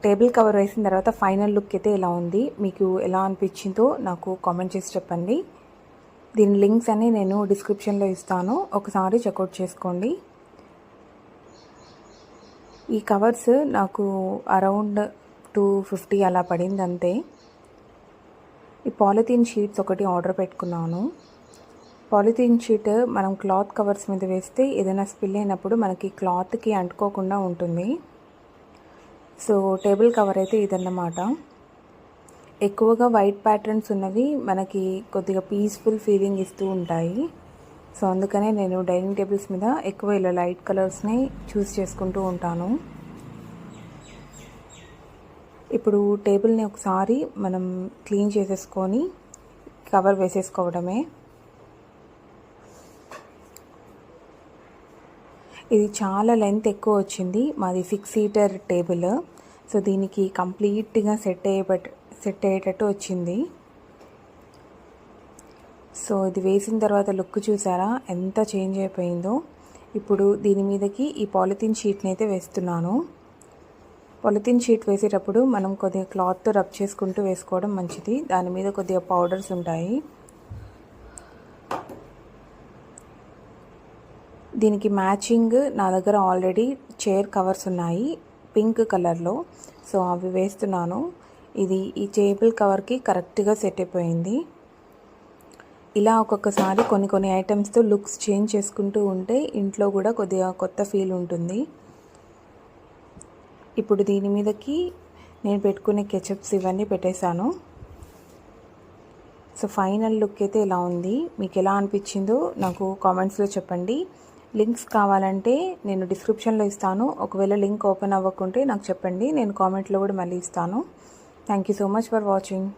Table cover వేసిన తర్వాత final look అయితే ఇలా ఉంది. మీకు ఎలా అనిపించిందో నాకు కామెంట్ చేసి చెప్పండి. దీని లింక్స్ అన్ని నేను డిస్క్రిప్షన్లో ఇస్తాను, ఒకసారి చెక్అవుట్ చేసుకోండి. ఈ కవర్స్ నాకు అరౌండ్ 250 అలా పడింది అంతే. ఈ పాలిథీన్ షీట్స్ ఒకటి ఆర్డర్ పెట్టుకున్నాను. పాలిథీన్ షీట్ మనం క్లాత్ కవర్స్ మీద వేస్తే ఏదైనా స్పిల్ అయినప్పుడు మనకి క్లాత్కి అంటుకోకుండా ఉంటుంది. సో టేబుల్ కవర్ అయితే ఇదన్నమాట. ఎక్కువగా వైట్ ప్యాటర్న్స్ ఉన్నవి మనకి కొద్దిగా పీస్ఫుల్ ఫీలింగ్ ఇస్తూ ఉంటాయి. సో అందుకనే నేను డైనింగ్ టేబుల్స్ మీద ఎక్కువ ఇలా లైట్ కలర్స్ని చూస్ చేసుకుంటూ ఉంటాను. ఇప్పుడు టేబుల్ని ఒకసారి మనం క్లీన్ చేసేసుకొని కవర్ వేసేసుకోవడమే. ఇది చాలా లెంత్ ఎక్కువ వచ్చింది. మాది 6 సీటర్ టేబుల్. సో దీనికి కంప్లీట్గా సెట్ అయ్యేటట్టు వచ్చింది. సో ఇది వేసిన తర్వాత లుక్ చూసారా ఎంత చేంజ్ అయిపోయిందో. ఇప్పుడు దీని మీదకి ఈ పాలిథిన్ షీట్ని అయితే వేస్తున్నాను. పాలిథిన్ షీట్ వేసేటప్పుడు మనం కొద్దిగా క్లాత్తో రబ్ చేసుకుంటూ వేసుకోవడం మంచిది. దాని మీద కొద్దిగా పౌడర్స్ ఉంటాయి. దీనికి మ్యాచింగ్ నా దగ్గర ఆల్రెడీ చైర్ కవర్స్ ఉన్నాయి పింక్ కలర్లో. సో అవి వేస్తున్నాను. ఇది ఈ టేబుల్ కవర్కి కరెక్ట్గా సెట్ అయిపోయింది. ఇలా ఒక్కొక్కసారి కొన్ని ఐటమ్స్తో లుక్స్ చేంజ్ చేసుకుంటూ ఉంటే ఇంట్లో కూడా కొద్దిగా కొత్త ఫీల్ ఉంటుంది. ఇప్పుడు దీని మీదకి నేను పెట్టుకునే కెచప్స్ ఇవన్నీ పెట్టేశాను. సో ఫైనల్ లుక్ అయితే ఇలా ఉంది. మీకు ఎలా అనిపించిందో నాకు కామెంట్స్లో చెప్పండి. లింక్స్ కావాలంటే నేను డిస్క్రిప్షన్లో ఇస్తాను. ఒకవేళ లింక్ ఓపెన్ అవ్వకుంటే నాకు చెప్పండి, నేను కామెంట్లో కూడా మళ్ళీ ఇస్తాను. Thank you so much for watching.